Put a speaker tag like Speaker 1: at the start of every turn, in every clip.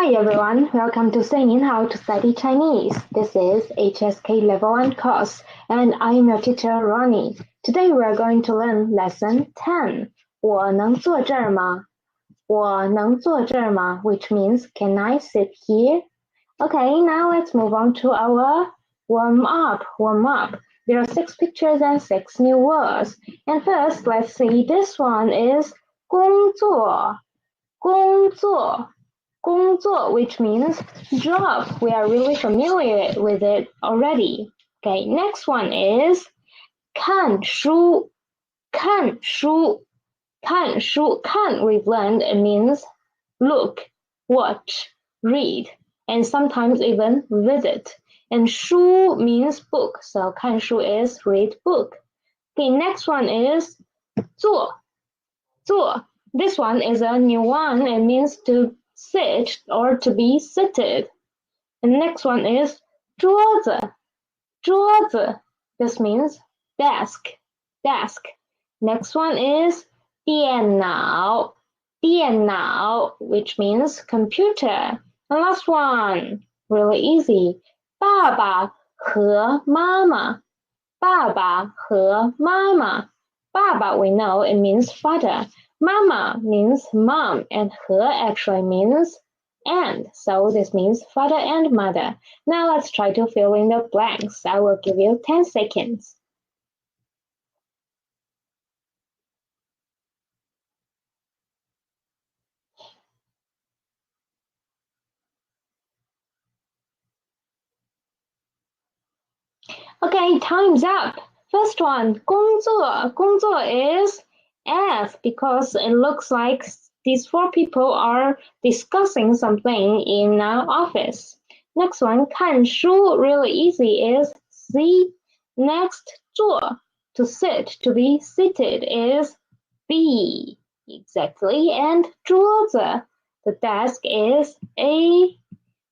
Speaker 1: Hi everyone, welcome to Saying How to Study Chinese. This is HSK Level 1 course and I am your teacher Ronnie. Today we are going to learn lesson 10. 我能坐这儿吗?我能坐这儿吗? Which means, can I sit here? Okay, now let's move on to our warm up. There are 6 pictures and 6 new words. And first, let's see, this one is 工作,工作, which means job. We are really familiar with it already. Okay, next one is 看书,看we've learned it means look, watch, read, and sometimes even visit. And 书 means book, so 看书 is read book. Okay, next one is 坐. This one is a new one. It means to sit or to be seated. And the next one is 桌子. This means desk. Next one is 电脑, which means computer. And last one, really easy, 爸爸和妈妈. 爸爸, we know it means father. Mama means mom, and 和 actually means and. So this means father and mother. Now let's try to fill in the blanks. I will give you 10 seconds. Okay, time's up. First one, 工作 is F because it looks like these 4 people are discussing something in our office. Next one, 看书, really easy, is C. Next, 坐, to sit, to be seated, is B. Exactly. And 桌子, the desk, is A.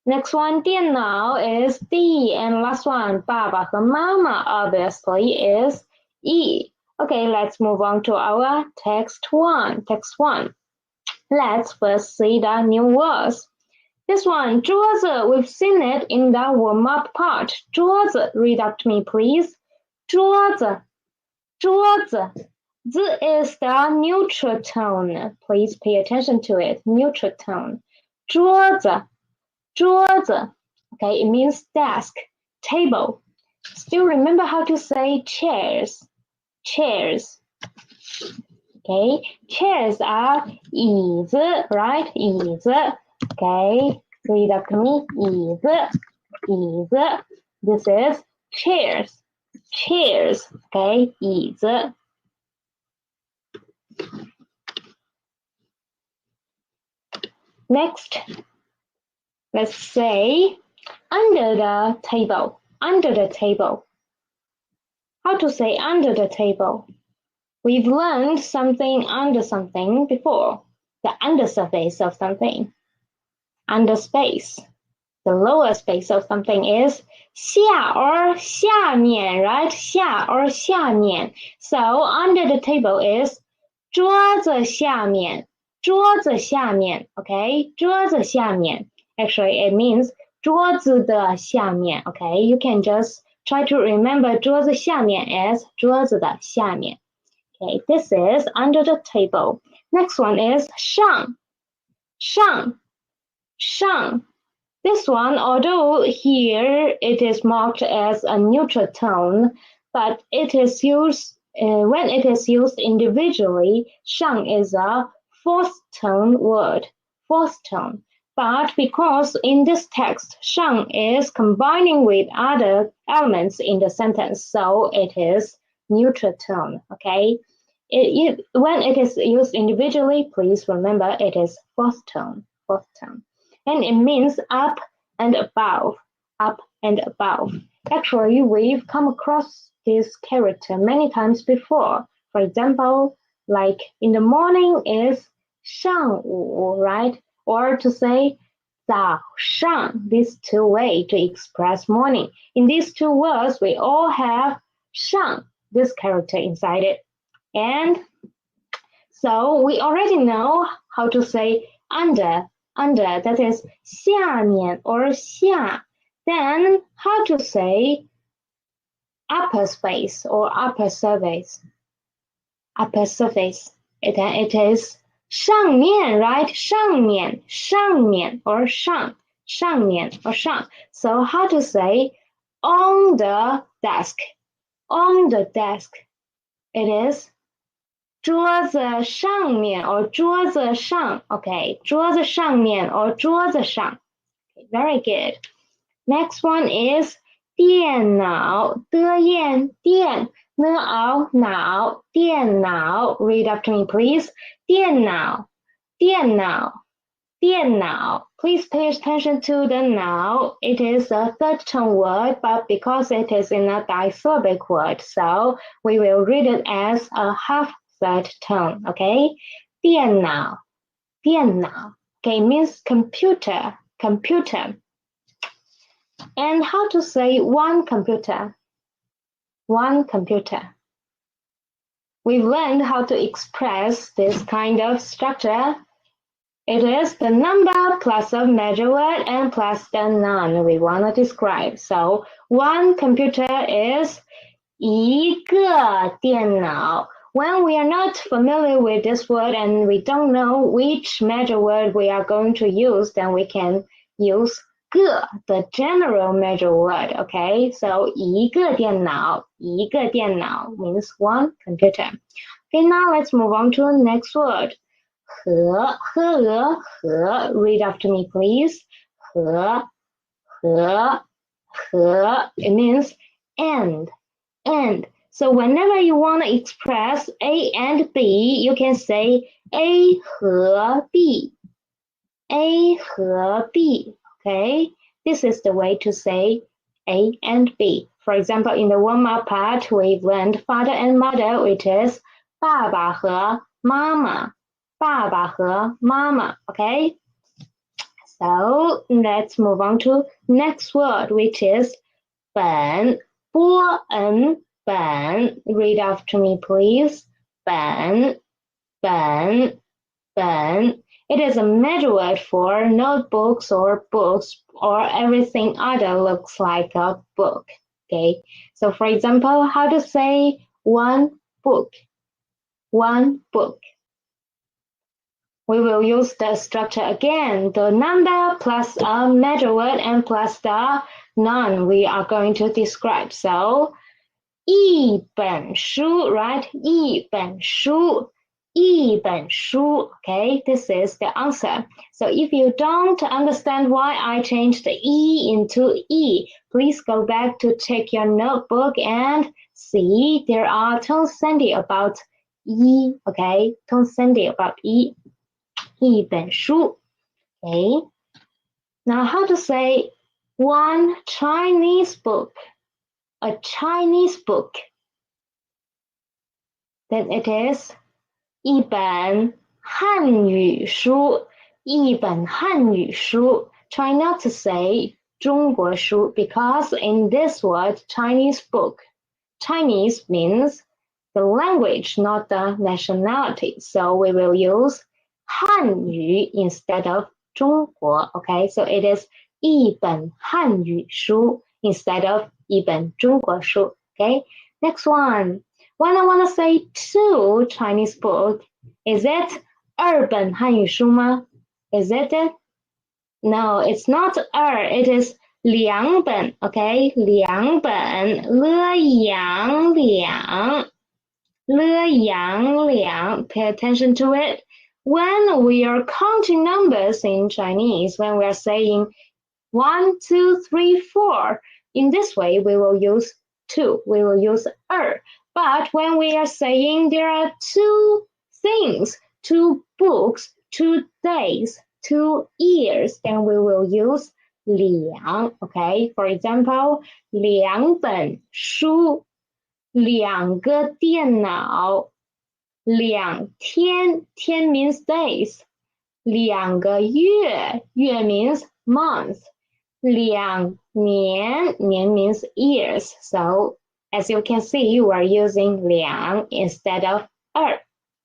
Speaker 1: Next one, 电脑 is D, and last one, 爸爸和妈妈 obviously is E. Okay, let's move on to our text one. Let's first see the new words. This one, 桌子, we've seen it in the warm-up part. 桌子, read up to me, please. 桌子. Z is the neutral tone. Please pay attention to it. Neutral tone. 桌子. Okay, it means desk, table. Still remember how to say chairs. Okay, chairs are 椅子, right? 椅子. Okay, read up to me. 椅子. This is chairs. Okay, 椅子. Next, let's say under the table. How to say under the table? We've learned something under something before. The undersurface of something. Under space. The lower space of something is 下 or 下面, right? 下 or 下面. So under the table is 桌子下面. Okay? 桌子下面. Actually, it means 桌子的下面. Okay? You can just try to remember 桌子下面 as 桌子的下面. Okay, this is under the table. Next one is 上. This one, although here it is marked as a neutral tone, but it is used when it is used individually. 上 is a fourth tone word. But because in this text, 上 is combining with other elements in the sentence, so it is neutral tone. Okay. When it is used individually, please remember it is fourth tone. And it means up and above. Actually, we've come across this character many times before. For example, like in the morning is 上午, right? Or to say 早上, these 2 ways to express morning. In these 2 words, we all have 上, this character inside it. And so we already know how to say under under, that is 下面 or 下. Then how to say upper space or upper surface? Upper surface. It is 上面, right? 上面, 上面 or 上, 上面 or 上. So how to say on the desk? On the desk. It is 桌子上面 or 桌子上. Okay, 桌子上面 or 桌子上. Okay, very good. Next one is 电脑的电电 脑脑电脑 Read after me please. 电脑电脑电脑 Please pay attention to the now. It is a third tone word, but because it is in a disyllabic word, so we will read it as a half third tone. Okay, 电脑电脑 Okay, means computer computer. And how to say one computer? One computer. We've learned how to express this kind of structure. It is the number plus a measure word and plus the noun we want to describe. So one computer is 一个电脑. When we are not familiar with this word and we don't know which measure word we are going to use, then we can use 个, the general measure word, okay? So 一个电脑means one computer. Okay, now let's move on to the next word. 和 read after me please. 和 it means and. So whenever you want to express A and B, you can say A 和 B. A 和 B. Okay, this is the way to say A and B. For example, in the warm-up part, we've learned father and mother, which is 爸爸和妈妈. 爸爸和妈妈. Okay, so let's move on to next word, which is 本 本. Read after me, please. 本. It is a measure word for notebooks or books or everything other looks like a book. Okay, so for example, how to say one book? One book. We will use the structure again, the number plus a measure word and plus the noun we are going to describe. So 一本书, right? 一本书. 一本书. Okay, this is the answer. So if you don't understand why I changed the E into E, please go back to check your notebook and see there are tons handy about E. Okay, tons handy about E. 一本书. Okay, now how to say one Chinese book? A Chinese book. Then it is 一本汉语书. 一本汉语书. Try not to say 中国书 because in this word Chinese book, Chinese means the language, not the nationality. So we will use 汉语 instead of 中国. Okay, so it is 一本汉语书 instead of 一本中国书. Okay, next one. When I want to say two Chinese book, is it 二本汉语书吗? Is it? No, it's not 二, it is 两本, okay? 两本, 了洋两. 了洋两. Pay attention to it. When we are counting numbers in Chinese, when we are saying 1, 2, 3, 4, in this way we will use 2, we will use 二. But when we are saying there are two things, two books, 2 days, 2 years, then we will use 两. Okay, for example, 两本书, 两个电脑, 两天, 天 means days, 两个月, 月 means month, 两年, 年 means years. So as you can see, we are using 两 instead of 二.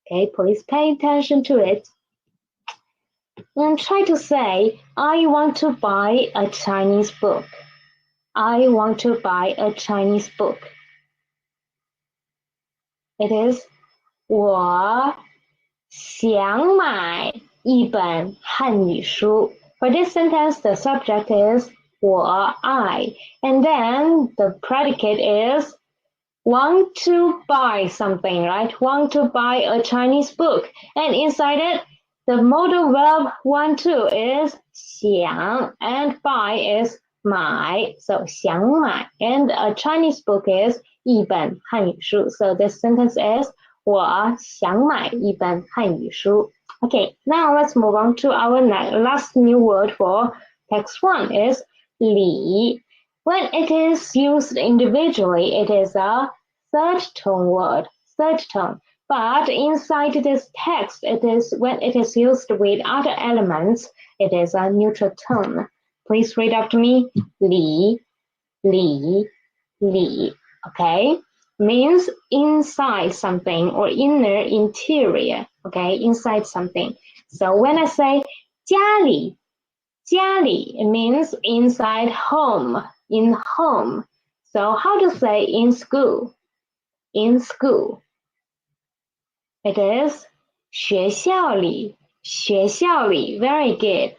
Speaker 1: Okay, please pay attention to it. And try to say, I want to buy a Chinese book. I want to buy a Chinese book. It is 我想买一本汉语书. For this sentence, the subject is 我 I, and then the predicate is want to buy something, right? Want to buy a Chinese book, and inside it, the modal verb want to is 想 and buy is 买, so 想买, and a Chinese book is 一本汉语书. So this sentence is 我想买一本汉语书. Okay, now let's move on to our last new word for text 1 is 理. When it is used individually, it is a third tone word, third tone. But inside this text, it is when it is used with other elements, it is a neutral tone. Please read after me. 理, 理, 理. Okay? Means inside something or inner interior. Okay? Inside something. So when I say 家里, 家里, it means inside home, in home. So how to say in school? In school. It is 学校里, 学校里, very good.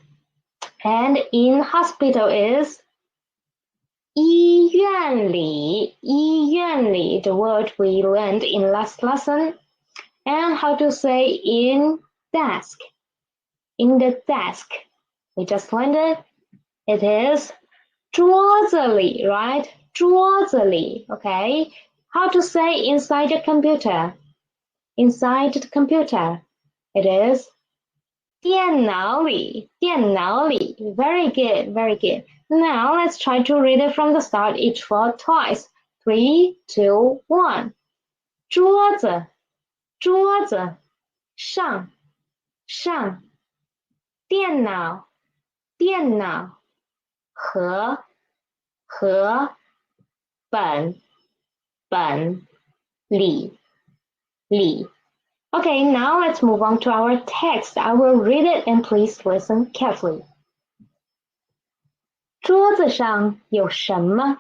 Speaker 1: And in hospital is 医院里, 医院里, the word we learned in last lesson. And how to say in desk, in the desk. We just learned it. It is 桌子里, right? 桌子里, okay? How to say inside the computer? Inside the computer, it is 电脑里, 电脑里. Very good, very good. Now let's try to read it from the start, each word twice. 3, 2, 1. 桌子, 桌子, 上, 上. 电脑, 电脑. 和, 和. 本, 本. 里, 里. Okay, now let's move on to our text. I will read it and please listen carefully. 桌子上有什么？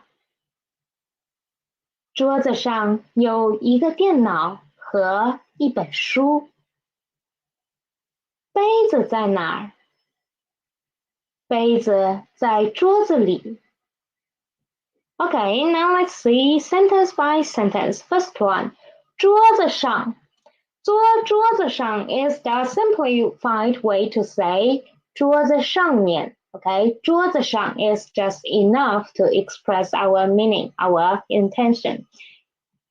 Speaker 1: 桌子上有一个电脑和一本书。杯子在哪儿？杯子在桌子里。Okay, now let's see sentence by sentence. First one, 桌子上。桌子上 is the simplified way to say 桌子上面. Okay, 桌子上 is just enough to express our meaning, our intention.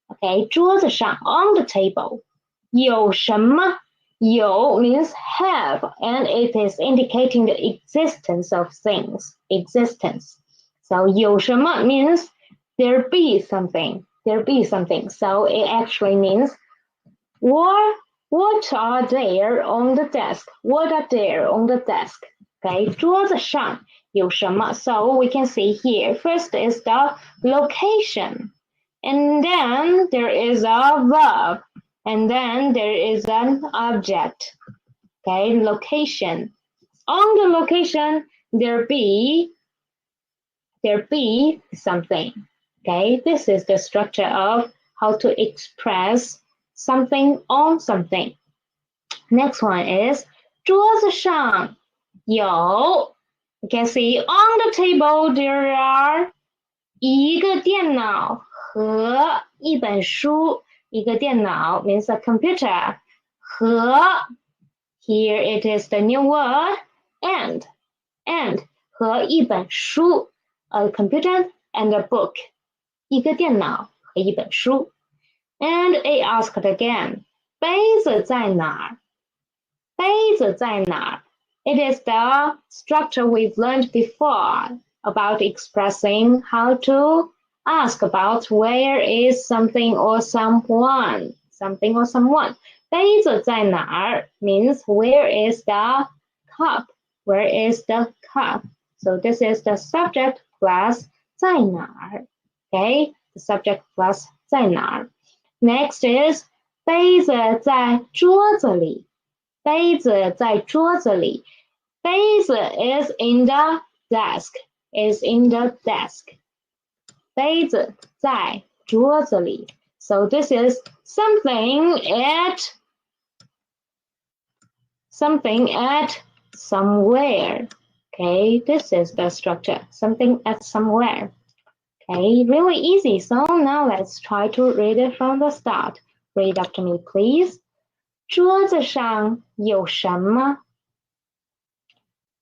Speaker 1: Okay, 桌子上 on the table. 有什么？有 means have, and it is indicating the existence of things. Existence. So 有什么 means there be something. There be something. So it actually means what are there on the desk? What are there on the desk? Okay, 桌子上有什么? So we can see here. First is the location, and then there is a verb, and then there is an object. Okay, location. On the location, there be something. Okay, this is the structure of how to express something on something. Next one is 桌子上有 You can see on the table there are 一个电脑和一本书。一个电脑 means a computer. 和 here it is the new word and 和一本书 a computer and a book. 一个电脑和一本书。And it asked again, 杯子在哪儿？杯子在哪儿？ It is the structure we've learned before about expressing how to ask about where is something or someone. Something or someone. 杯子在哪儿 means where is the cup? Where is the cup? So this is the subject plus 在哪儿. Okay, the subject plus 在哪儿. Next is 杯子在桌子里。杯子在桌子里。杯子 is in the desk. Is in the desk. 杯子在桌子里。So this is something at somewhere. Okay, this is the structure. Something at somewhere. Okay, really easy. So now let's try to read it from the start. Read after me, please. 桌子上有什么？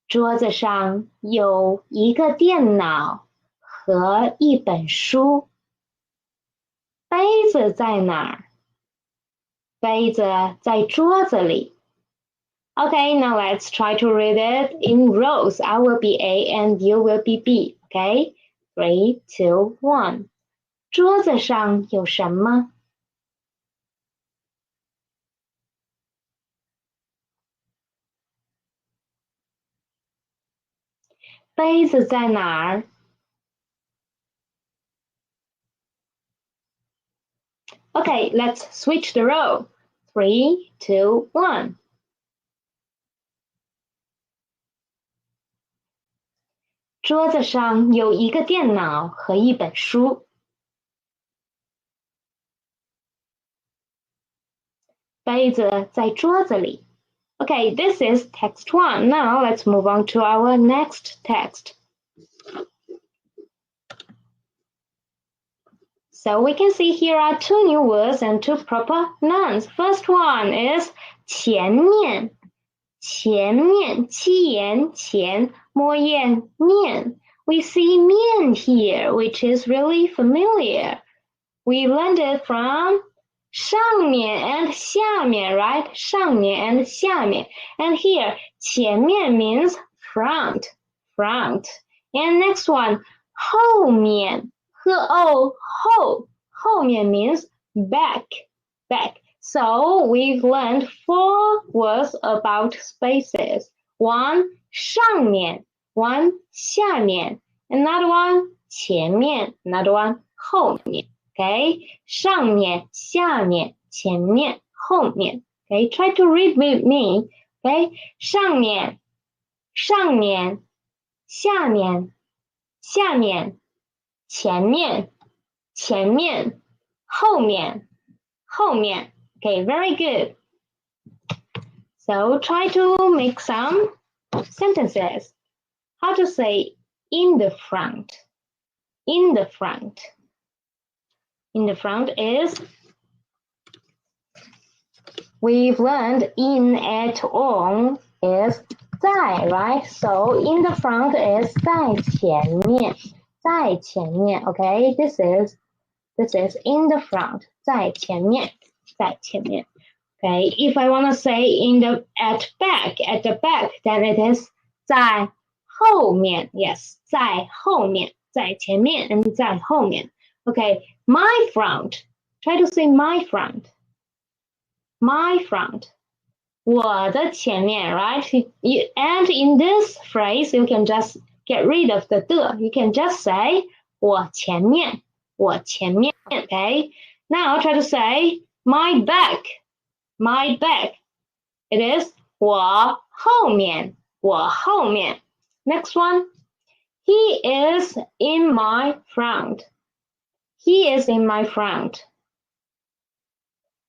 Speaker 1: 桌子上有一个电脑和一本书。杯子在哪儿？杯子在桌子里。Okay, now let's try to read it in rows. I will be A and you will be B. Okay, 3, 2, 1. 桌子上有什么？杯子在哪儿？ Okay, let's switch the row. 3, 2, 1. 桌子上有一个电脑和一本书。杯子在桌子里。Okay, this is text 1. Now let's move on to our next text. So we can see here are 2 new words and 2 proper nouns. First one is 前面。前面，七言前，摸燕面。We see 面 here, which is really familiar. We learned it from 上面 and 下面, right? 上面 and 下面. And here, 前面 means front. And next one, 后面, 后面 means back. So we've learned 4 words about spaces. One, 上面, one, 下面, another one, 前面, another one, 后面. Okay, 上面, 下面, 前面, 后面. Okay, try to read with me. Okay, 上面, 下面, 前面, 后面. Okay, very good. So try to make some sentences. How to say in the front? In the front. In the front is, we've learned in, at, on is 在, right? So in the front is 在前面. Okay, this is in the front. 在前面. Okay, if I want to say at the back, then it is 在后面. Yes, 在后面, 在前面 and 在后面. Okay, my front. Try to say my front. My front. 我的前面, right? And in this phrase, you can just get rid of the 的. You can just say 我前面. Okay? Now try to say my back. It is 我后面. Next one. He is in my front.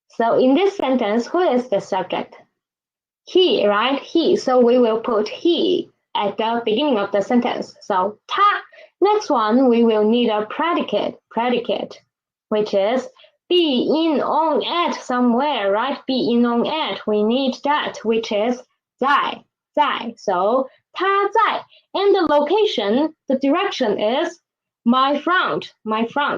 Speaker 1: So in this sentence, who is the subject? He, right? He. So we will put he at the beginning of the sentence. So 他. Next one, we will need a predicate, which is be, in, on, at, somewhere, right? Be, in, on, at. We need that, which is 在. So 他在. And the location, the direction is my front.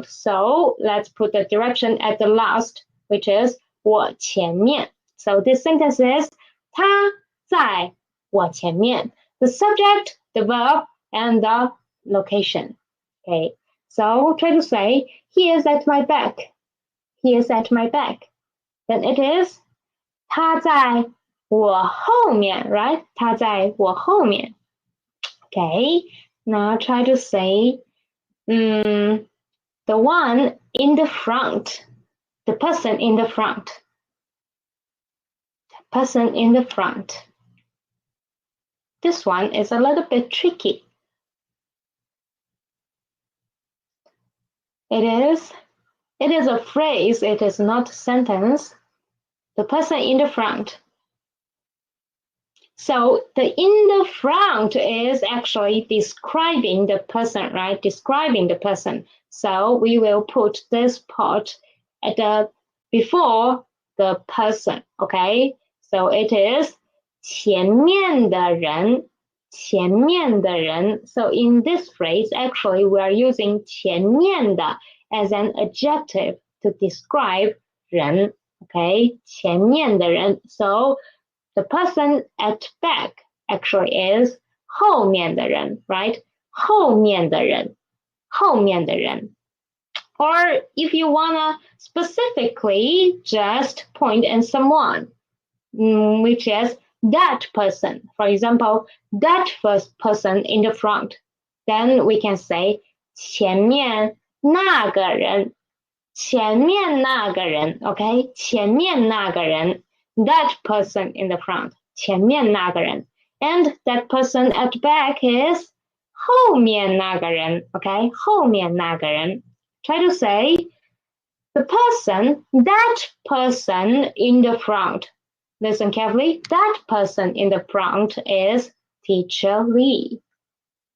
Speaker 1: So let's put the direction at the last, which is 我前面. So this sentence is 他在我前面. The subject, the verb, and the location. Okay, so try to say he is at my back. Then it is 他在我后面, right? 他在我后面. Okay, now try to say the one in the front. The person in the front. This one is a little bit tricky. It is a phrase, it is not a sentence. The person in the front. So the in the front is actually describing the person, right? Describing the person. So we will put this part at the before the person, okay? So it is 前面的人，前面的人. So in this phrase, actually we are using 前面的 as an adjective to describe 人, okay? 前面的人. So the person at back actually is 后面的人, right? 后面的人，后面的人。Or if you wanna specifically just point at someone, which is that person. For example, that first person in the front. Then we can say 前面那个人，前面那个人 okay? 前面那个人 that person in the front, 前面那个人 and that person at back is 后面那个人 okay? 后面那个人 Try to say the person, that person in the front. Listen carefully. That person in the front is Teacher Lee.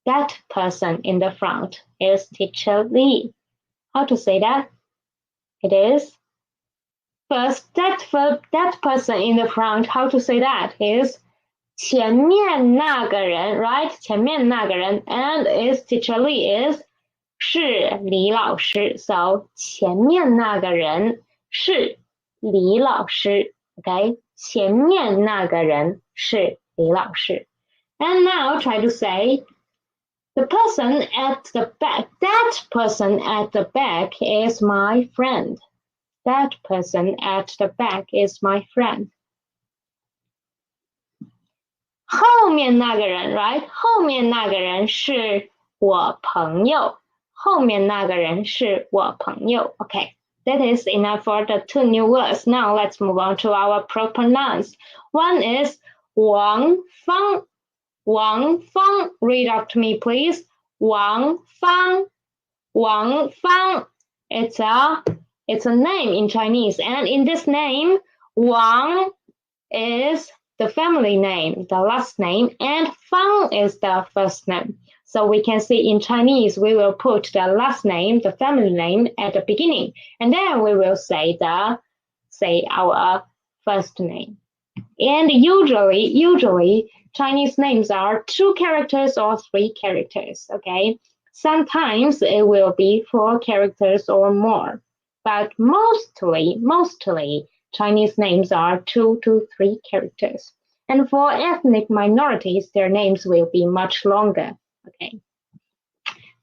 Speaker 1: That person in the front is Teacher Lee. How to say that? It is first that person in the front. How to say that is 前面那个人, right? 前面那个人 and is Teacher Lee is 是李老师 So 前面那个人是李老师 Okay? 前面那个人是李老师 And now try to say the person at the back. That person at the back is my friend. That person at the back is my friend. 后面那个人 right? 后面那个人是我朋友后面那个人是我朋友 Okay, that is enough for the two new words. Now let's move on to our proper nouns. One is 王芳 Wang Fang. Read after me, please. Wang Fang. Wang Fang. It's a name in Chinese, and in this name, Wang is the family name, the last name, and Fang is the first name. So we can see in Chinese, we will put the last name, the family name at the beginning, and then we will say our first name. And usually Chinese names are 2 characters or 3 characters, okay? Sometimes it will be 4 characters or more, but mostly Chinese names are 2 to 3 characters. And for ethnic minorities, their names will be much longer, okay?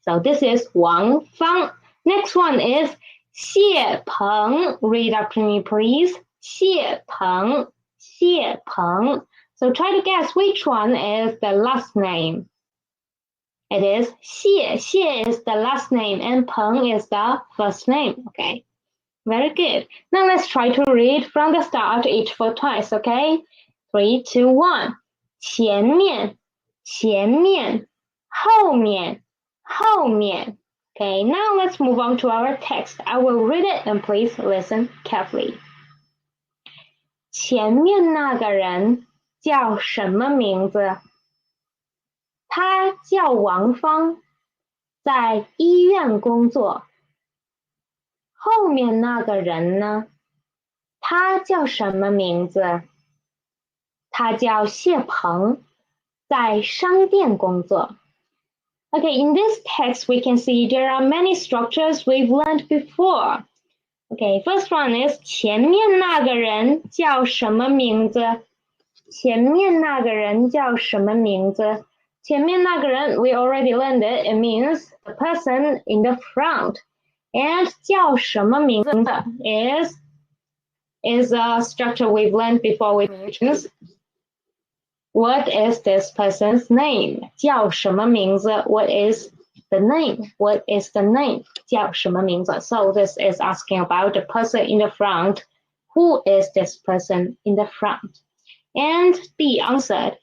Speaker 1: So this is Wang Fang. Next one is Xie Peng. Read after me, please. Xie Peng. Xie Peng. So try to guess which one is the last name. It is Xie. Xie is the last name and Peng is the first name, okay? Very good. Now let's try to read from the start each 4 times, okay? 3, 2, 1. 前面,前面,后面,后面. Okay, now let's move on to our text. I will read it and please listen carefully. 前面那个人叫什么名字？他叫王芳，在医院工作。后面那个人呢？他叫什么名字？他叫谢鹏，在商店工作。Okay, in this text we can see there are many structures we've learned before. Okay, first one is 前面那个人叫什么名字？前面那个人叫什么名字？前面那个人 we already learned it. It means the person in the front. And 叫什么名字 is a structure we've learned before with mentions. What is this person's name? 叫什么名字 What is the name? What is the name? 叫什么名字 So this is asking about the person in the front. Who is this person in the front? And B answered,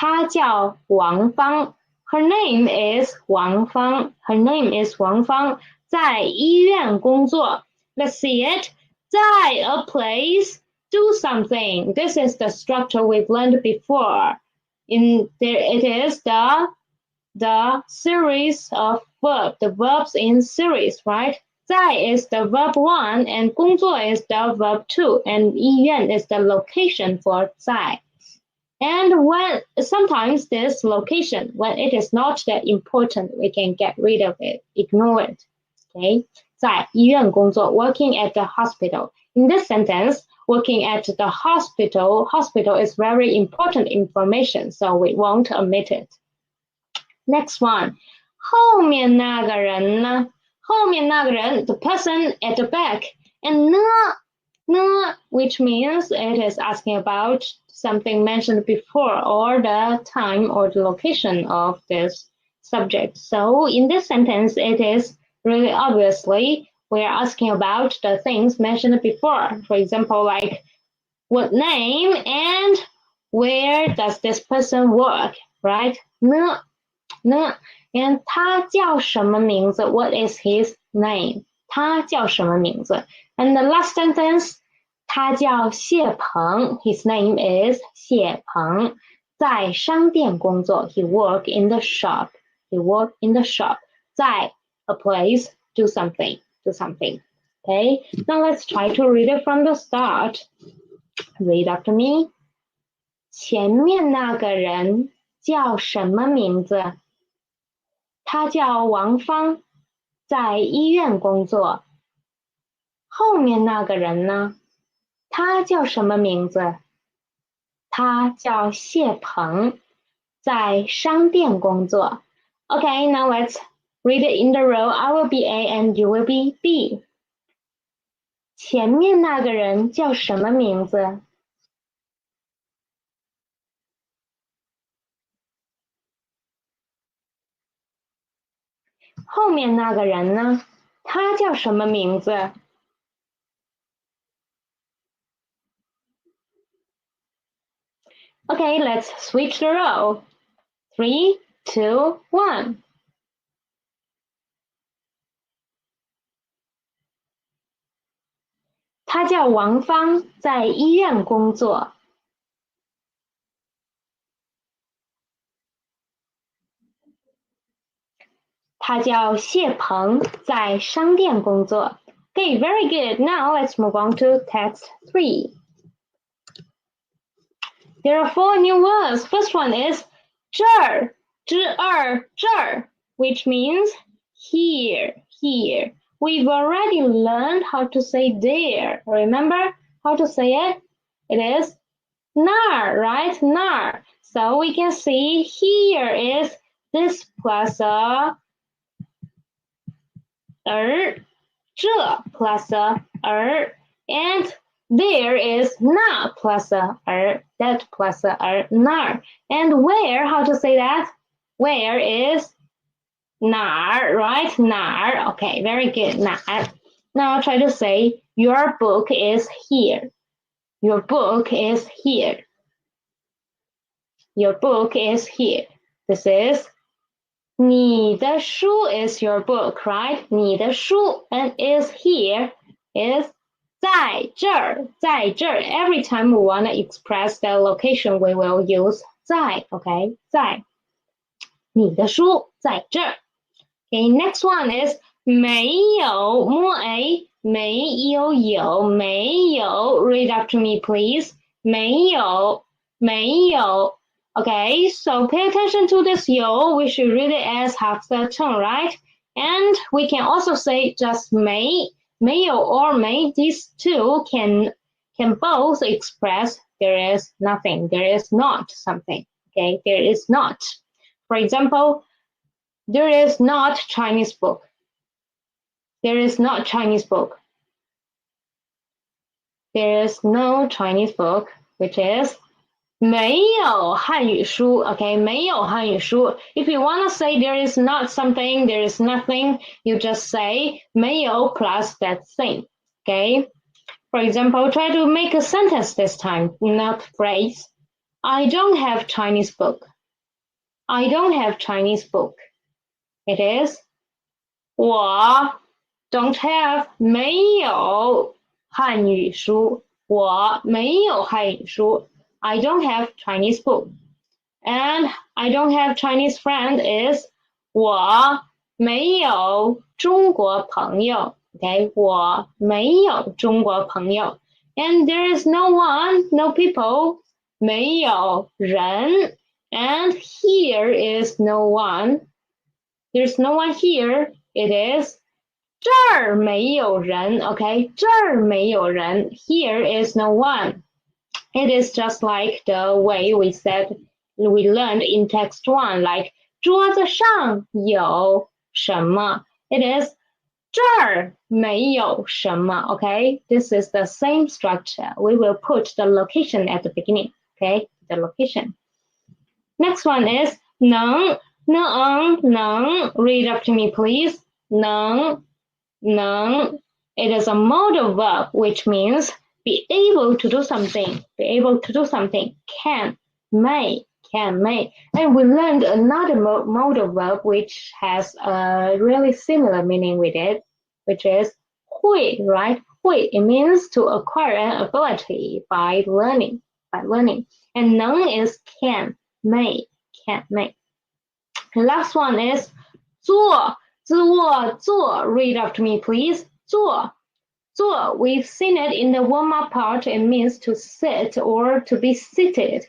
Speaker 1: 她叫王芳。Her name is 王芳。Her name is 王芳。在医院工作。Let's see it. 在 a place, do something. This is the structure we've learned before. It is the series of the verbs in series, right? 在 is the verb 1 and 工作 is the verb 2 and 医院 is the location for 在. And when sometimes this location, when it is not that important, we can get rid of it, ignore it. Okay? 在医院工作 working at the hospital. In this sentence, working at the hospital is very important information, so we won't omit it. Next one. 后面那个人呢？后面那个人 the person at the back. And 呢 which means it is asking about something mentioned before or the time or the location of this subject. So in this sentence, it is really obviously we are asking about the things mentioned before. For example, like what name and where does this person work, right? 呢 and 他叫什么名字? What is his name? 他叫什么名字? And the last sentence, 他叫谢鹏. His name is 谢鹏. 在商店工作. He work in the shop. He work in the shop. 在 a place, do something. Okay, now let's try to read it from the start. Read after me. 前面那个人叫什么名字？他叫王芳，在医院工作。后面那个人呢？他叫什么名字？他叫谢鹏，在商店工作。Okay, now let's read it in the row. I will be A and you will be B. 前面那个人叫什么名字？后面那个人呢？他叫什么名字？Okay, let's switch the row. 3, 2, 1. 他叫王芳，在医院工作。他叫谢鹏，在商店工作。Okay, very good. Now let's move on to text 3. There are 4 new words. First one is 这儿, 这儿, which means here. We've already learned how to say there. Remember how to say it? It is 那儿, right? 那儿. So we can see here is this plus a 儿, 这 plus a 儿, and there is 那 plus a 儿, that plus a 儿, 那儿. And where, how to say that? Where is 哪儿, right? 哪儿. Okay, very good. 哪儿. Now try to say your book is here. Your book is here. Your book is here. This is 你的书 is your book, right? 你的书 and is here is 在这儿. Every time we want to express the location, we will use 在, okay? 在你的书在这儿. Okay, next one is 没有 more a 没有 Read after me, please. 没有 Okay, so pay attention to this 有. We should read it as half the tone, right? And we can also say just 没有 or 没. These two can both express there is nothing, there is not something. Okay, there is not. For example, there is not Chinese book. There is not Chinese book. There is no Chinese book, which is 没有汉语书. Okay, 没有汉语书. If you want to say there is not something, there is nothing, you just say 没有 plus that thing. Okay. For example, try to make a sentence this time, not phrase. I don't have Chinese book. I don't have Chinese book. It is 我 don't have 没有汉语书。我没有汉语书。I don't have Chinese book. And I don't have Chinese friend is 我没有中国朋友。Okay, 我没有中国朋友。And there is no one, no people, 没有人。And here is no one. There's no one here. It is 这儿没有人。Okay, 这儿没有人。Here is no one. It is just like the way we said we learned in text one, like 桌子上有什么? It is 这儿没有什么. Okay, this is the same structure. We will put the location at the beginning. Okay, the location. Next one is 能 能 Read after me, please. 能 It is a modal verb, which means be able to do something. Be able to do something. Can, may. And we learned another modal verb which has a really similar meaning with it, which is 会, right? 会, it means to acquire an ability by learning. And 能 is can, may. The last one is 坐 Read after me, please. 坐 we've seen it in the warm-up part. It means to sit or to be seated.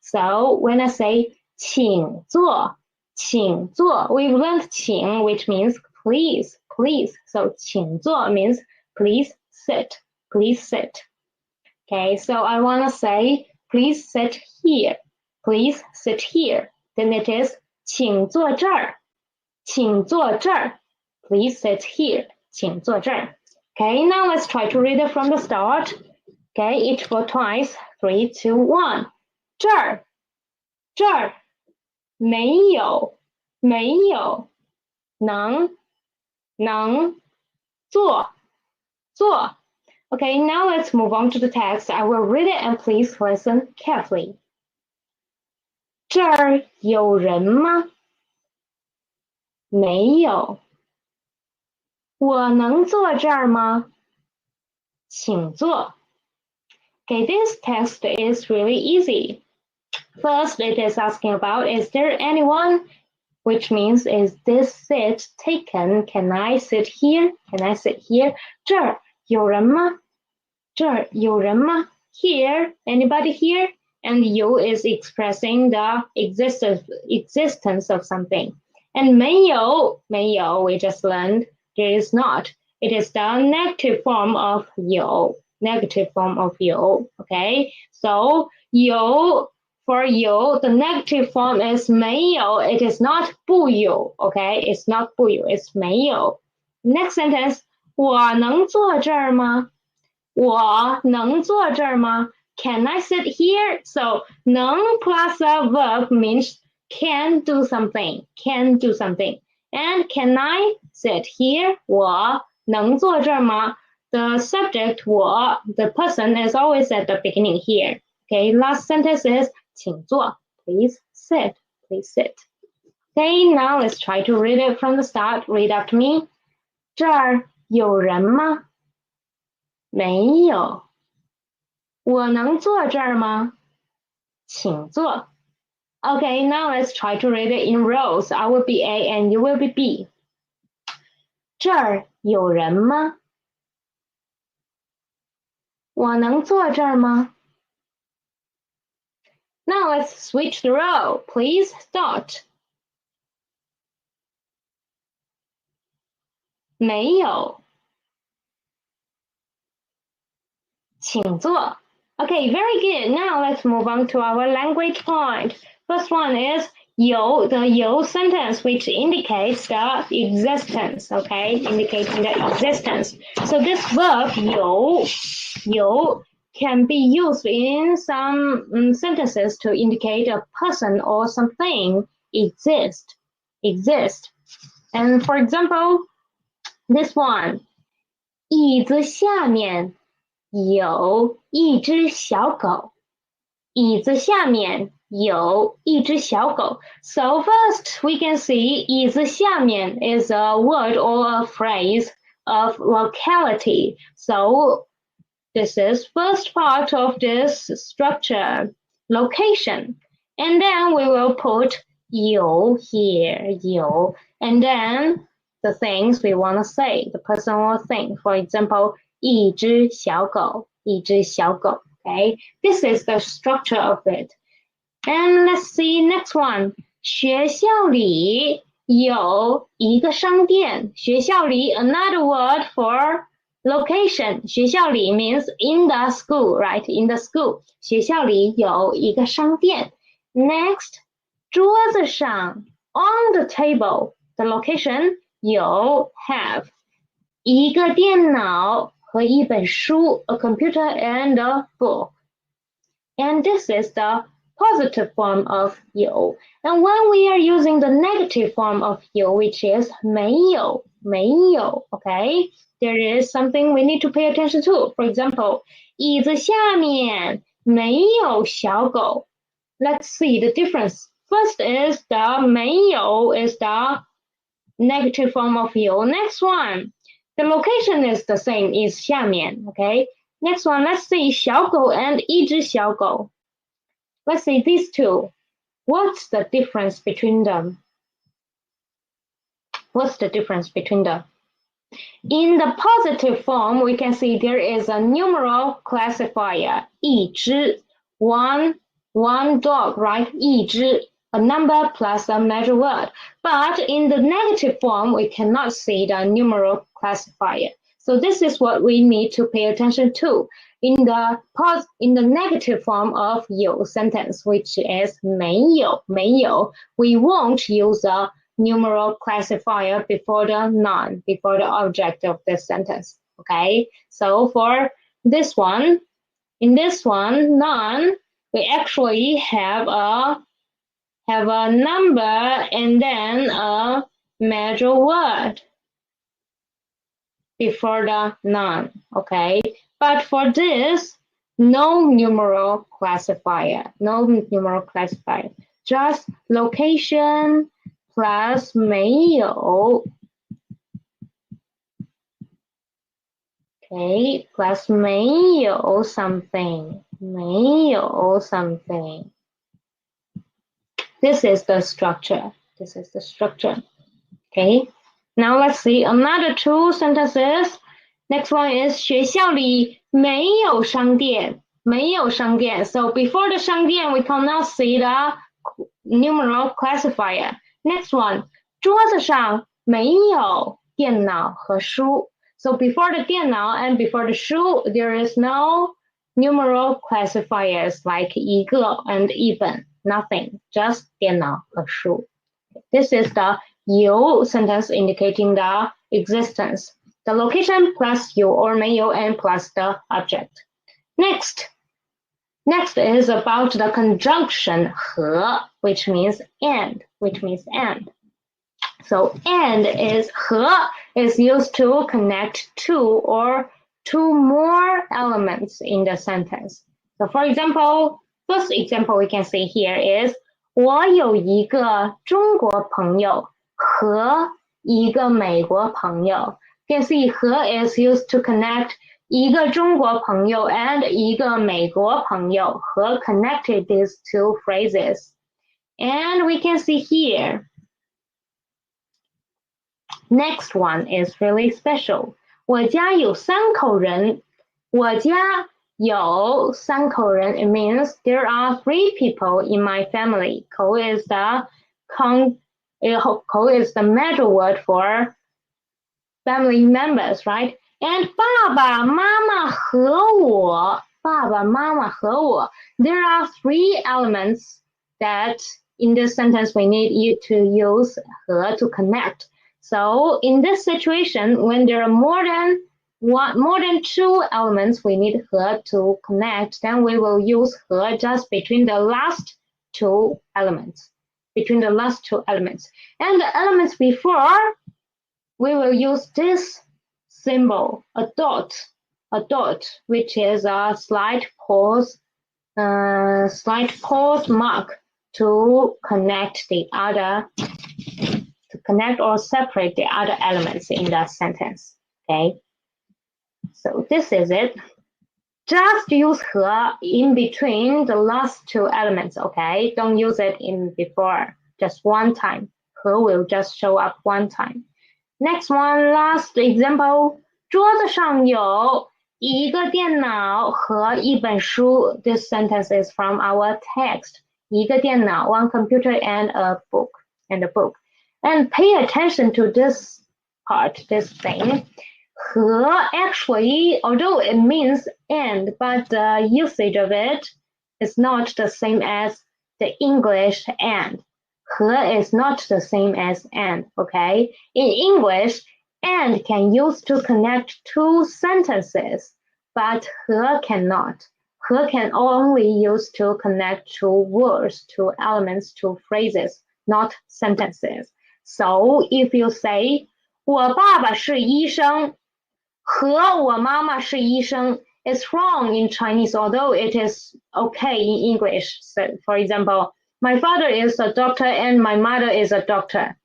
Speaker 1: So when I say 请坐 we've learned 请 which means please. So 请坐 means please sit. Okay, so I want to say please sit here. Then it is 请坐这儿 Please sit here. 请坐这儿 Okay, now let's try to read it from the start. Okay, each for twice. 3, 2, 1. 这儿没有能坐 Okay, now let's move on to the text. I will read it and please listen carefully. 这儿有人吗？没有。我能坐这儿吗？请坐。Okay, this text is really easy. First, it is asking about, is there anyone? Which means, is this seat taken? Can I sit here? 这儿有人吗？Here, anybody here? And you is expressing the existence of something. And 没有 we just learned, there is not. It is the negative form of 有. Okay, so 有 for 有, the negative form is 没有. It is not 不有. Okay, it's not 不有, it's 没有. Next sentence, 我能坐这儿吗？我能坐这儿吗？ Can I sit here? So 能 plus a verb means can do something. And can I sit here? 我能坐这儿吗？ The subject 我 the person is always at the beginning here. Okay, last sentence is 请坐 please sit. Okay, now let's try to read it from the start. Read after me. 这儿有人吗？没有。我能坐这儿吗？请坐。Okay, now let's try to read it in rows. I will be A and you will be B. 这儿有人吗？我能坐这儿吗？ Now let's switch the row. Please start. 没有。请坐。Okay, very good. Now let's move on to our language point. First one is 有, the 有 sentence, which indicates the existence. Okay, indicating the existence. So this verb 有 can be used in some sentences to indicate a person or something exist. And for example, this one, 椅子下面有一只小狗。椅子下面有一只小狗. So first we can see 椅子下面 is a word or a phrase of locality. So this is first part of this structure, location. And then we will put 有 here, 有, and then the things we want to say, the personal thing. For example, 一只小狗, 一只小狗. Okay, this is the structure of it. And let's see next one. 学校里有一个商店. 学校里 another word for location. 学校里 means in the school, right? In the school. 学校里有一个商店. Next, 桌子上 on the table. The location 有 have 一个电脑和一本书 a computer and a book. And this is the positive form of 有. And when we are using the negative form of 有, which is 没有, 没有, okay? There is something we need to pay attention to. For example, 椅子下面没有小狗. Let's see the difference. First is the 没有 is the negative form of 有. Next one, the location is the same, is 下面, okay? Next one, let's see 小狗 and 一只小狗. Let's see these two. What's the difference between them? What's the difference between them? In the positive form, we can see there is a numeral classifier, 一只, one dog, right? 一只, a number plus a measure word. But in the negative form, we cannot see the numeral classifier. So this is what we need to pay attention to. In the negative form of 有 sentence, which is 没有, 没有, we won't use a numeral classifier before the noun, before the object of this sentence. Okay, so for this one, in this one, noun, we actually have a number and then a measure word before the noun. Okay, but for this, no numeral classifier, no numeral classifier, just location plus 没有. Okay, plus 没有 something, 没有 something. This is the structure. This is the structure. Okay, now let's see another two sentences. Next one is 学校里没有商店，没有商店. So before the 商店, we cannot see the numeral classifier. Next one, 桌子上没有电脑和书. So before the 电脑 and before the 书, there is no numeral classifiers like 一个 and 一本, nothing, just 电脑和书. This is the 有 sentence indicating the existence. The location plus 有 or 没有 and plus the object. Next is about the conjunction 和, which means and, So and is 和 is used to connect two or two more elements in the sentence. So for example, first example we can see here is 我有一个中国朋友和一个美国朋友. You can see 和 is used to connect 一个中国朋友 and 一个美国朋友. 和 connected these two phrases. And we can see here. Next one is really special. 我家有三口人. 我家有三口人. It means there are three people in my family. 口 is the measure word for family members, right? And 爸爸妈妈和我. 爸爸妈妈和我. There are three elements that in this sentence we need you to use 和 to connect. So in this situation, when there are more than two elements we need 和 to connect, then we will use 和 just between the last two elements. And the elements before, we will use this symbol, a dot, which is a slight pause slight pause mark to connect or separate the other elements in that sentence. Okay, so this is it. Just use 和 in between the last two elements. Okay, don't use it in before, just one time. 和 will just show up one time. Next one, last example. 桌子上有一个电脑和一本书. This sentence is from our text. 一个电脑, one computer and a book. And pay attention to this part, this thing. 和 actually, although it means and, but the usage of it is not the same as the English and. 和 is not the same as and, okay? In English, and can use to connect two sentences, but 和 cannot. 和 can only use to connect two words, two elements, two phrases, not sentences. So if you say, 我爸爸是医生和我妈妈是医生 is wrong in Chinese, although it is okay in English. So, for example, my father is a doctor and my mother is a doctor.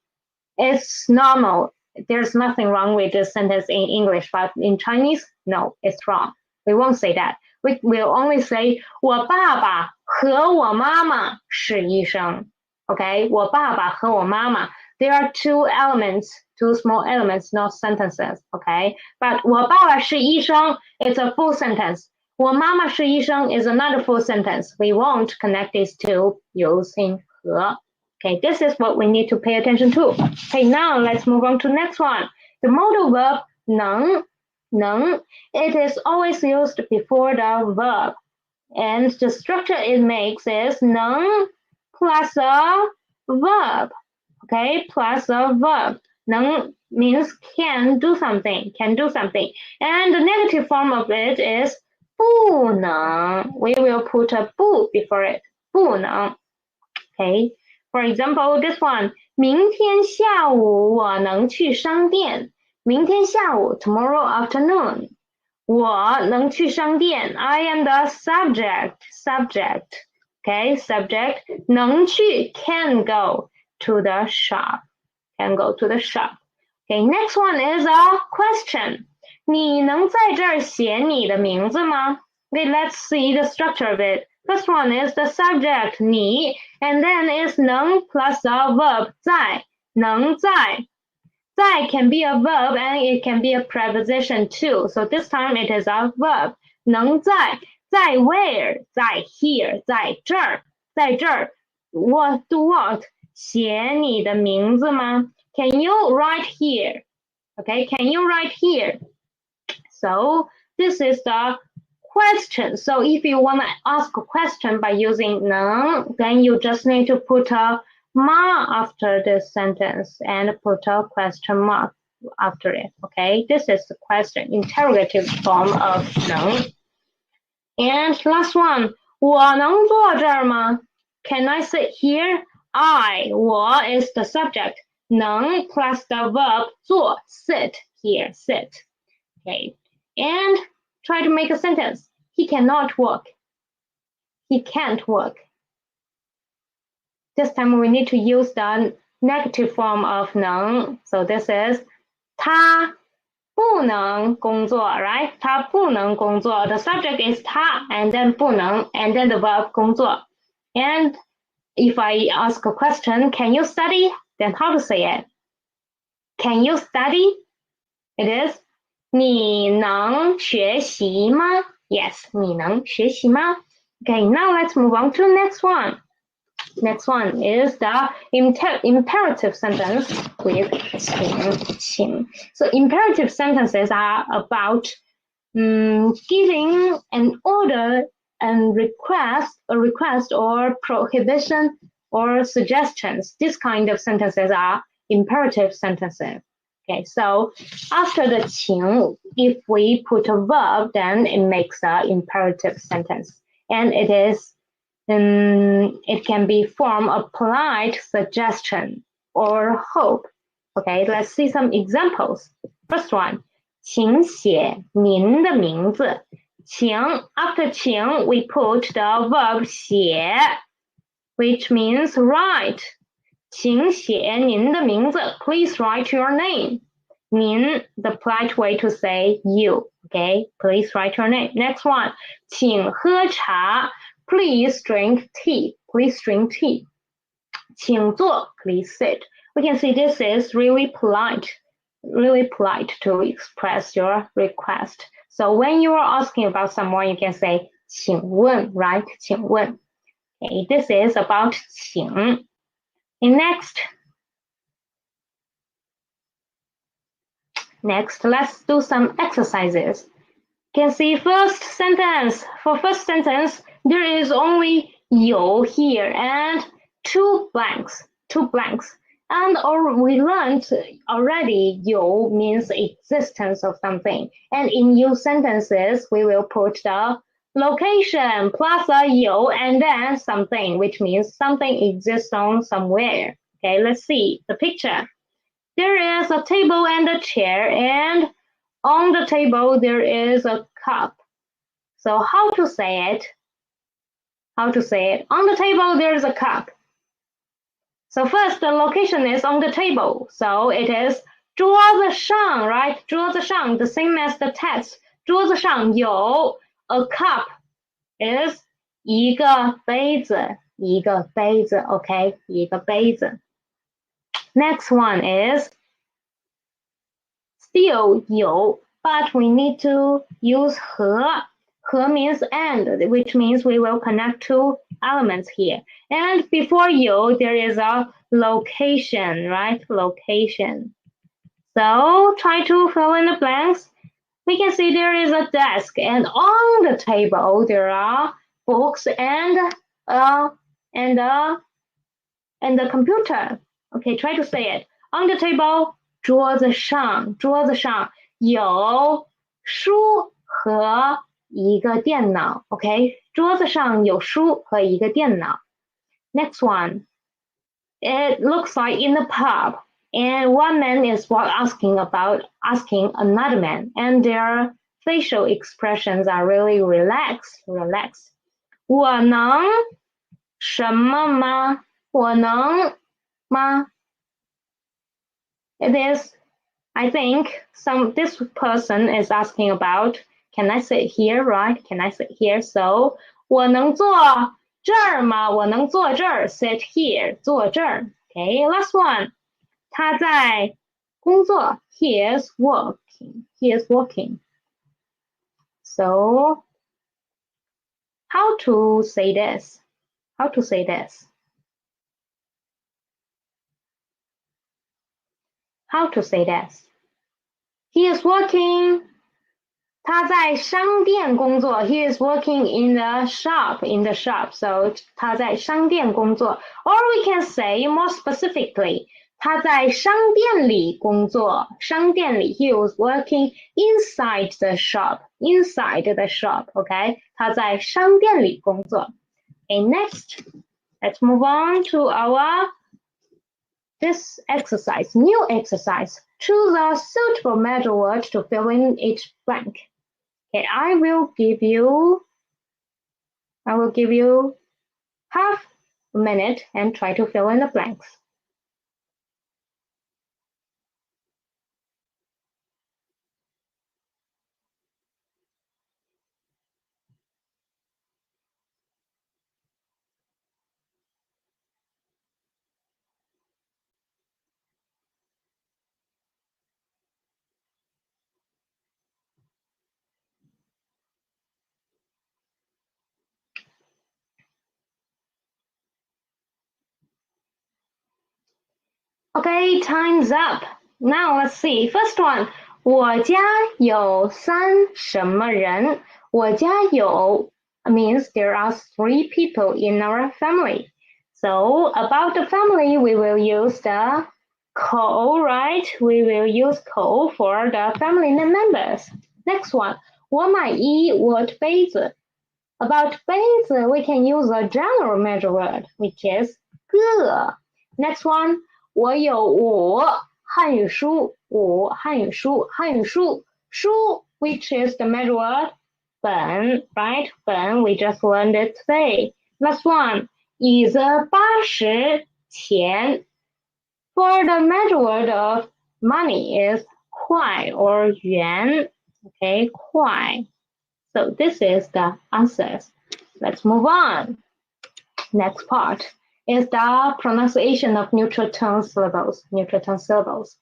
Speaker 1: It's normal. There's nothing wrong with this sentence in English, but in Chinese, no, it's wrong. We won't say that. We will only say 我爸爸和我妈妈是医生. Okay, 我爸爸和我妈妈. There are two elements, two small elements, not sentences. Okay, but 我爸爸是医生 is a full sentence. 我妈妈是医生 is another full sentence. We won't connect these two using 和. Okay, this is what we need to pay attention to. Okay, now let's move on to next one. The modal verb 能, it is always used before the verb. And the structure it makes is 能 plus a verb. Okay, plus a verb. 能 means can do something. And the negative form of it is 不能. We will put a 不 before it. 不能. Okay, for example, this one. 明天下午我能去商店. 明天下午, tomorrow afternoon. 我能去商店. I am the subject. Okay, subject. 能去 can go to the shop. Okay, next one is a question. 你能在这儿写你的名字吗? Okay, let's see the structure of it. First one is the subject, 你, and then is 能 plus a verb, 在, 能在. 在 can be a verb and it can be a preposition too. So this time it is a verb. 能在 where? 在 here, 在这儿. What do what? 写你的名字吗? Can you write here? Okay, can you write here? So this is the question. So if you want to ask a question by using 能, then you just need to put a ma after this sentence and put a question mark after it. Okay, this is the question, interrogative form of 能. And last one, 我能坐这儿吗? Can I sit here? I, 我 is the subject. 能 plus the verb 坐, sit here, sit. Okay, and try to make a sentence. He cannot work. He can't work. This time we need to use the negative form of 能. So this is 他不能工作, right? 他不能工作. The subject is 他 and then 不能 and then the verb 工作. And if I ask a question, can you study? Then how to say it? Can you study? It is 你能学习吗? Yes, 你能学习吗? Okay, now let's move on to the next one. Next one is the imperative sentence with 请. So imperative sentences are about giving an order and a request or prohibition or suggestions. This kind of sentences are imperative sentences. Okay, so after the 请, if we put a verb, then it makes an imperative sentence. And it can be form of polite suggestion or hope. Okay, let's see some examples. First one, 请写您的名字.请 after 请 we put the verb 写 which means write. 请写您的名字 please write your name. 您 the polite way to say you. Okay, please write your name. Next one, 请喝茶 please drink tea. Please drink tea. 请坐 please sit. We can see this is really polite to express your request. So when you are asking about someone, you can say 请问, right? 请问. Okay, this is about 请. And next, let's do some exercises. You can see first sentence. For first sentence, there is only 有 here and two blanks. And we learned already 有 means existence of something. And in new sentences, we will put the location plus a 有 and then something, which means something exists on somewhere. Okay, let's see the picture. There is a table and a chair, and on the table there is a cup. So how to say it? On the table there is a cup. So first the location is on the table. So it is 桌子上, right? 桌子上, the same as the text. 桌子上有 a cup is 一个杯子, okay? 一个杯子. Next one is still 有, but we need to use 和. 和 means and, which means we will connect two elements here. And before 有, there is a location, right? Location. So try to fill in the blanks. We can see there is a desk, and on the table there are books and the computer. Okay, try to say it. On the table, 桌子上有书和一个电脑。Okay, 桌子上有书和一个电脑。Next one. It looks like in the pub, and one man is asking another man, and their facial expressions are really relaxed. 我能什么吗？我能吗？ It is, I think, this person is asking about, can I sit here, right? Can I sit here? So, 我能坐这儿吗？我能坐这儿 sit here, 坐这儿。Okay, last one. 他在工作 he is working. So, how to say this? He is working. 他在商店工作 he is working in the shop. So 他在商店工作 or we can say more specifically 他在商店里工作 he was working inside the shop. Okay, 他在商店里工作。Okay, next, let's move on to this exercise, new exercise. Choose a suitable measure word to fill in each blank. Okay, I will give you half a minute and try to fill in the blanks. Okay, time's up. Now let's see. First one, 我家有三什么人？我家有 means there are 3 people in our family. So about the family, we will use the 口, right? We will use 口 for the family members. Next one, 我买一我的杯子。About 杯子, we can use a general measure word, which is 个. Next one, 我有5汉语书，书 which is the measure word 本, right? 本, we just learned it today. Last one, 椅子80钱. For the measure word of money is 块 or yuan. Okay, 块. So this is the answers. Let's move on. Next part is the pronunciation of neutral tone syllables. Neutral tone syllables.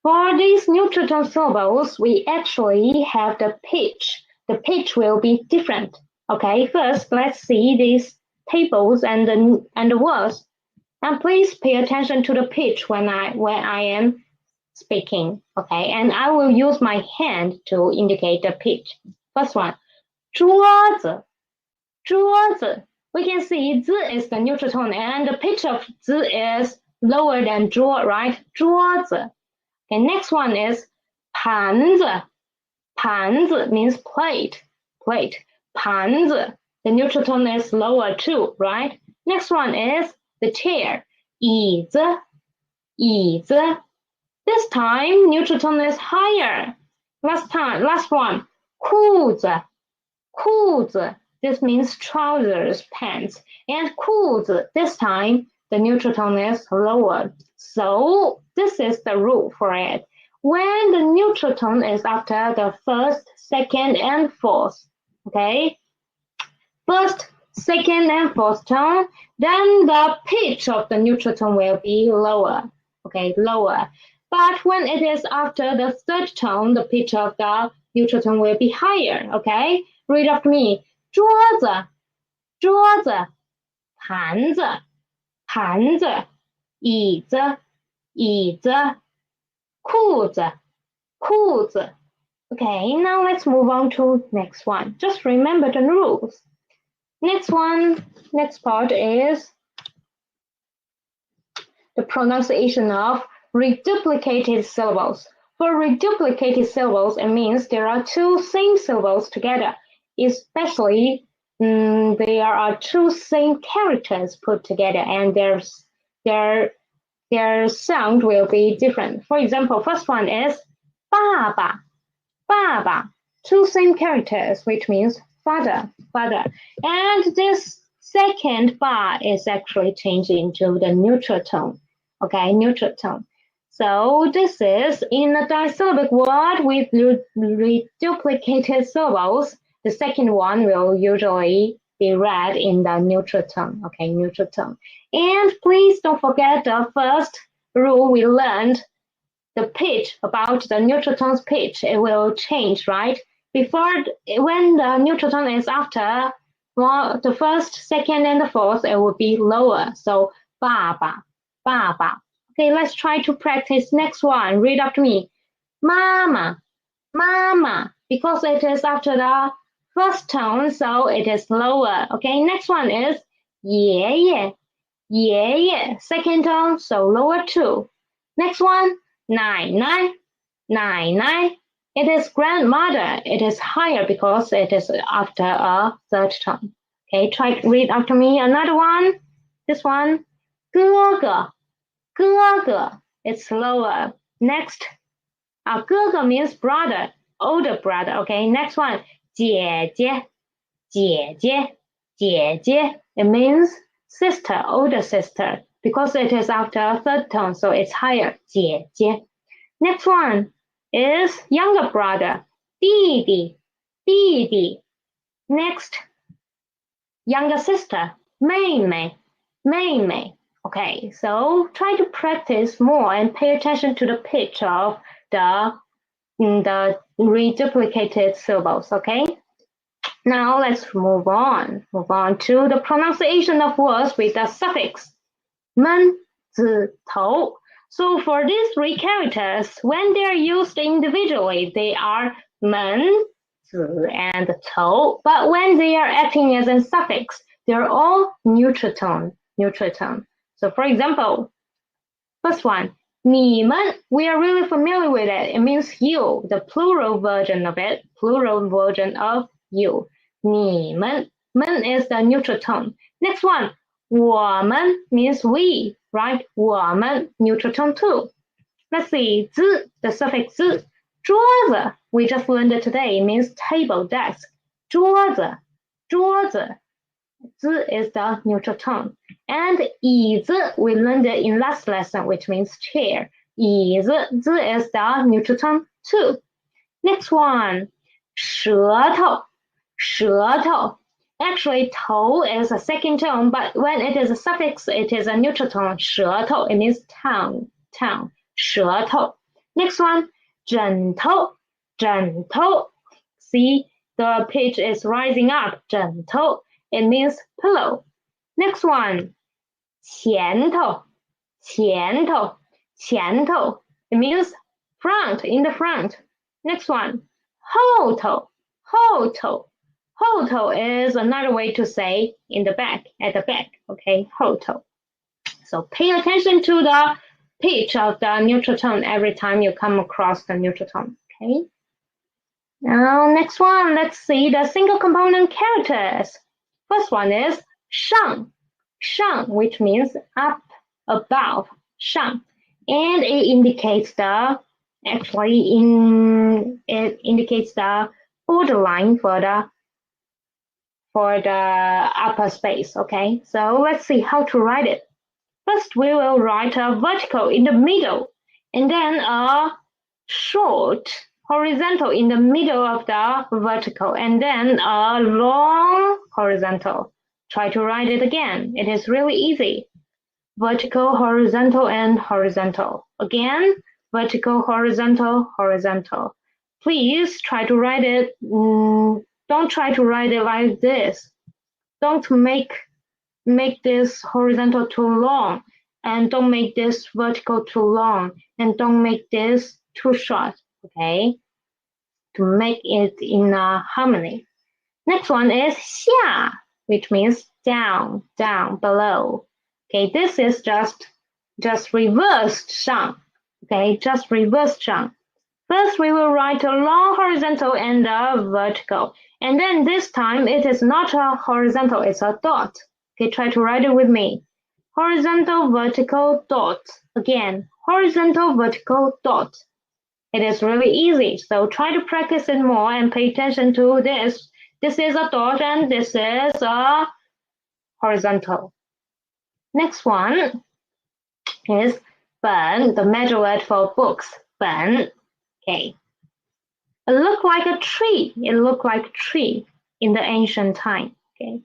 Speaker 1: For these neutral tone syllables, we actually have the pitch. The pitch will be different. Okay, first let's see these tables and the words. And please pay attention to the pitch when I am speaking. Okay, and I will use my hand to indicate the pitch. First one, 桌子, 桌子. We can see z is the neutral tone and the pitch of z is lower than 桌, right? 桌子. Okay, next one is 盘子. 盘子 means plate. Plate. 盘子. The neutral tone is lower too, right? Next one is the chair. 椅子. 椅子. This time, neutral tone is higher. Last one. 裤子. 裤子. This means trousers, pants. And 裤子, this time, the neutral tone is lower. So, this is the rule for it. When the neutral tone is after the first, second, and fourth, okay? First, second, and fourth tone, then the pitch of the neutral tone will be lower, okay, lower. But when it is after the third tone, the pitch of the neutral tone will be higher, okay? Read after me. 桌子, 桌子, 盘子, 盘子, 椅子, 椅子, 裤子, 裤子. Okay, now let's move on to next one. Just remember the rules. Next part is the pronunciation of reduplicated syllables. For reduplicated syllables, it means there are two same syllables together. Especially, there are two same characters put together, and their sound will be different. For example, first one is 爸爸, 爸爸, two same characters, which means father, father. And this second ba is actually changed into the neutral tone. Okay, neutral tone. So this is in a disyllabic word with reduplicated syllables. The second one will usually be read in the neutral tone. Okay, neutral tone. And please don't forget the first rule we learned, the pitch, about the neutral tone's pitch. It will change, right? When the neutral tone is after the first, second, and the fourth, it will be lower. So, 爸爸, 爸爸. Okay, let's try to practice next one. Read after me. 妈妈, 妈妈, because it is after the first tone, so it is lower. Okay, next one is 爷爷, 爷爷, second tone, so lower too. Next one, 奶奶, 奶奶. It is grandmother. It is higher because it is after a third tone. Okay, try to read after me. Another one. This one, 哥哥, 哥哥. It's lower. Next, 哥哥 means brother, older brother. Okay, next one, 姐姐, 姐姐, 姐姐. It means sister, older sister, because it is after a third tone, so it's higher. 姐姐. Next one is younger brother, 弟弟, 弟弟. Next, younger sister, 妹妹, 妹妹. Okay, so try to practice more and pay attention to the pitch of the reduplicated syllables, okay? Now let's move on to the pronunciation of words with the suffix 门, 字, 头. So for these three characters, when they are used individually, they are 门, 字, and 头. But when they are acting as a suffix, they're all neutral tone, neutral tone. So for example, first one, 你们, we are really familiar with it. It means you, the plural version of it, plural version of you. 你们, 们 is the neutral tone. Next one, 我们 means we, right? 我们, neutral tone too. Let's see, 字, the suffix 字. 桌子, we just learned it today, it means table, desk. 桌子，桌子 Z is the neutral tone. And 椅子 we learned it in last lesson, which means chair. 椅子 Z is the neutral tone too. Next one, 舌头，舌头. Actually, 头 is a second tone, but when it is a suffix, it is a neutral tone. 舌头, it means tongue, tongue. 舌头. Next one, 枕头，枕头. See, the pitch is rising up. 枕头. It means pillow. Next one, 前头，前头，前头. It means front, in the front. Next one, 后头，后头。后头 is another way to say in the back, at the back. Okay, 后头. So pay attention to the pitch of the neutral tone every time you come across the neutral tone. Okay. Now next one, let's see the single component characters. First one is 上，上 which means up, above, 上. And it indicates the borderline for the upper space. Okay, so let's see how to write it. First, we will write a vertical in the middle, and then a short horizontal in the middle of the vertical, and then a long horizontal. Try to write it again. It is really easy. Vertical, horizontal, and horizontal. Again, vertical, horizontal, horizontal. Please try to write it. Don't try to write it like this. Don't make this horizontal too long, and don't make this vertical too long, and don't make this too short. Okay, to make it in a harmony. Next one is 下, which means down, down, below. Okay, this is just reversed 上. Okay, just reversed 上. First, we will write a long horizontal and a vertical. And then this time, it is not a horizontal, it's a dot. Okay, try to write it with me. Horizontal, vertical, dot. Again, horizontal, vertical, dot. It is really easy, so try to practice it more and pay attention to this. This is a dot and this is a horizontal. Next one is 本, the measure word for books. 本. Okay. It looked like a tree. It looked like a tree in the ancient time. Okay.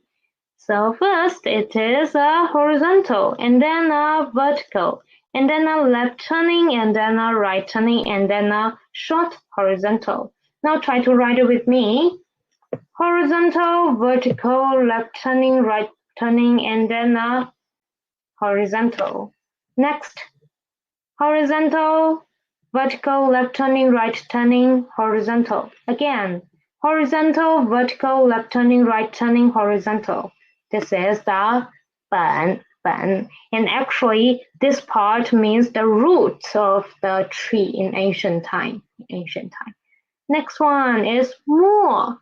Speaker 1: So first it is a horizontal, and then a vertical, and then a left turning, and then a right turning, and then a short horizontal. Now try to write it with me. Horizontal, vertical, left turning, right turning, and then a horizontal. Next, horizontal, vertical, left turning, right turning, horizontal. Again, horizontal, vertical, left turning, right turning, horizontal. This is the 本, and actually this part means the root of the tree in ancient time. Next one is 墨,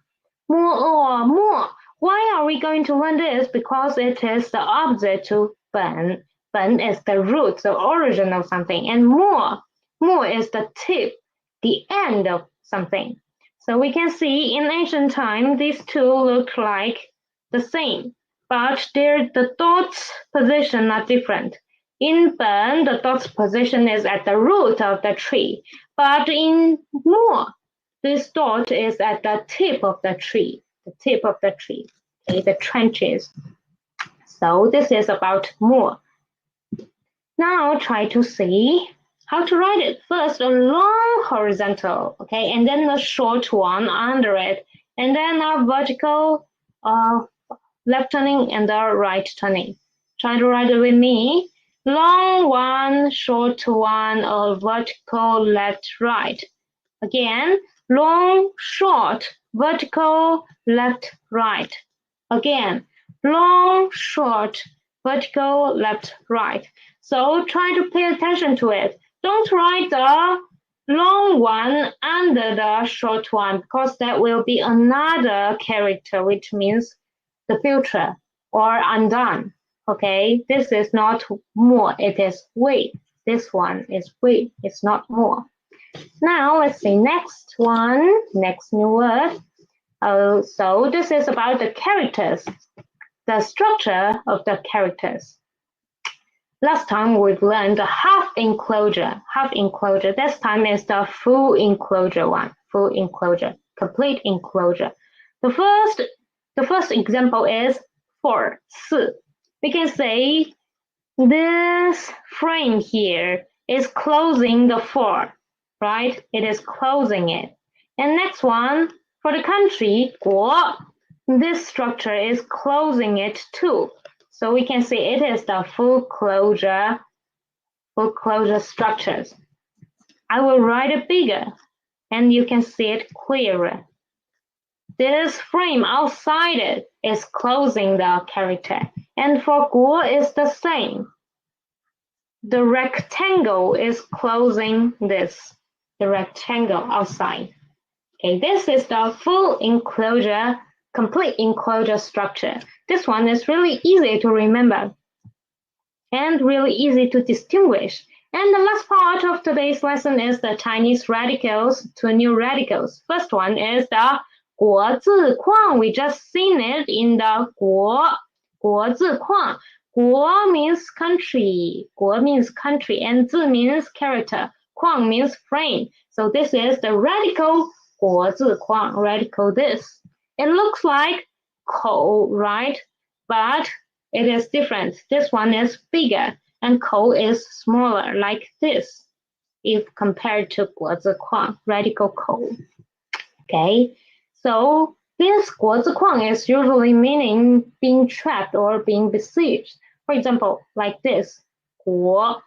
Speaker 1: more. Why are we going to learn this? Because it is the opposite to 本. 本 is the root, the origin of something, and 墨 is the tip, the end of something. So we can see in ancient time, these two look like the same, but the dot's position are different. In 本, the dot's position is at the root of the tree, but in 墨, this dot is at the tip of the tree, okay, the trenches. So this is about 墨. Now try to see how to write it. First, a long horizontal, okay, and then a short one under it, and then a vertical left turning and a right turning. Try to write it with me. Long one, short one, a vertical left, right. Again, long, short, vertical, left, right. Again, long, short, vertical, left, right. So try to pay attention to it. Don't write the long one under the short one, because that will be another character, which means the future or undone. Okay, this is not more, it is we. This one is we, it's not more. Now let's see next one, next new word. So this is about the characters, the structure of the characters. Last time we've learned the half enclosure. Half enclosure. This time is the full enclosure one. Full enclosure. Complete enclosure. The first example is 4. 4. We can say this frame here is closing the 4, right? It is closing it. And next one, for the country, 国, this structure is closing it too. So we can say it is the full closure structures. I will write it bigger and you can see it clearer. This frame outside it is closing the character. And for 国 is the same. The rectangle is closing this, the rectangle outside. Okay, this is the full enclosure, complete enclosure structure. This one is really easy to remember and really easy to distinguish. And the last part of today's lesson is the Chinese radicals, 2 new radicals. First one is the 国字框. We just seen it in the 国字框. 国 means country, 国 means country, and 字 means character, 框 means frame. So this is the radical 国字框, radical this. It looks like 口, right? But it is different. This one is bigger and 口 is smaller, like this, if compared to 国字框, radical 口. Okay, so this 国字框 is usually meaning being trapped or being besieged. For example, like this, 国.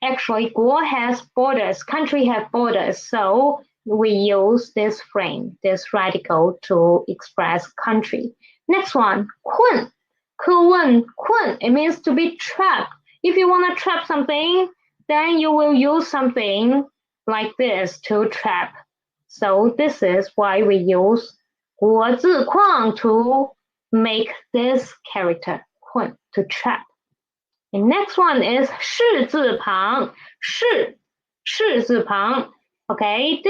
Speaker 1: Actually, 国 has borders, country have borders, so we use this frame, this radical to express country. Next one, 困. 困, it means to be trapped. If you want to trap something, then you will use something like this to trap. So this is why we use 国字框 to make this character, 困, to trap. The next one is 士字旁, 士字旁. Okay,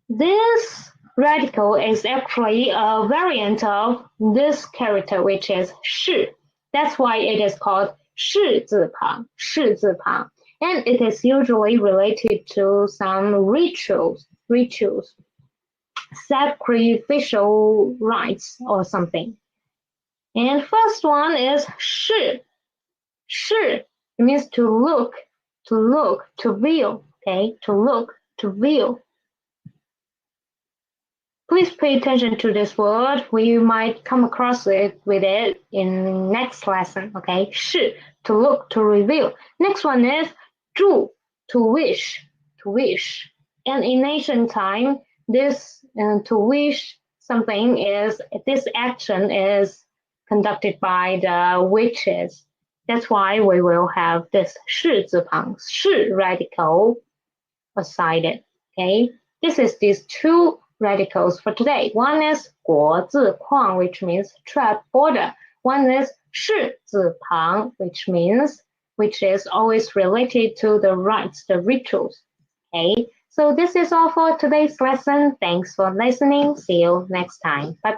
Speaker 1: this radical is actually a variant of this character, which is 士. That's why it is called 士字旁, 士字旁. And it is usually related to some rituals, sacrificial rites or something. And first one is 视. 视 means to look, to view, okay, to look, to view. Please pay attention to this word. We might come across it with it in next lesson, okay? 视, to look, to review. Next one is 祝, to wish, to wish. And in ancient time, this to wish something is, this action is conducted by the witches. That's why we will have this 士字旁, 士 radical beside it, okay? This is these 2 radicals for today. One is 国字框, which means trap, border. One is 士字旁, which is always related to the rites, the rituals. Okay, so this is all for today's lesson. Thanks for listening. See you next time. Bye bye.